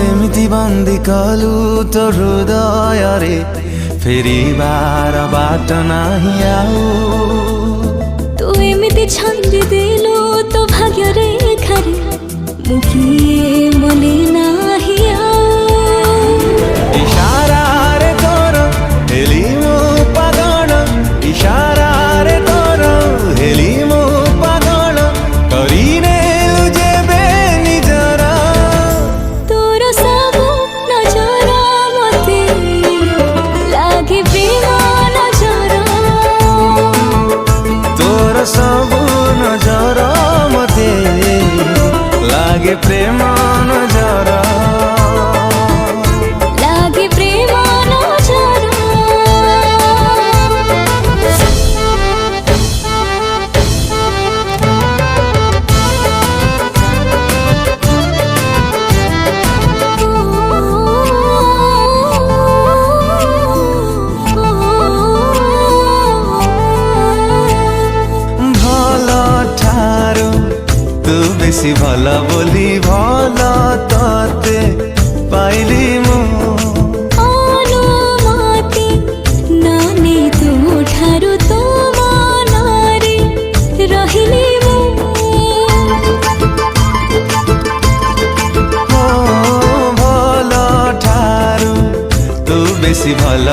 एमिति बंदी कलु तो हृदय रे फेरिबार बाट नाही आउ तू एमिति छंदी देलु तो भाग्य रेखा रे मुखिए मने नाही इशारा रे तोर हेली मो पागल इशारा रे तोर हेली मो पागल करीने जेबे निजर तोर सब नजर मते लागे प्रेम नजर तोर सब नजर मते लागे प्रेम नजर लागे प्रेम नजर भल ठारू तू बेसी भल बोली भल तते पाइली मु अनुमति नानी तू ठारू तो मनारे रहिली मु भल ठारू तू बेसी भल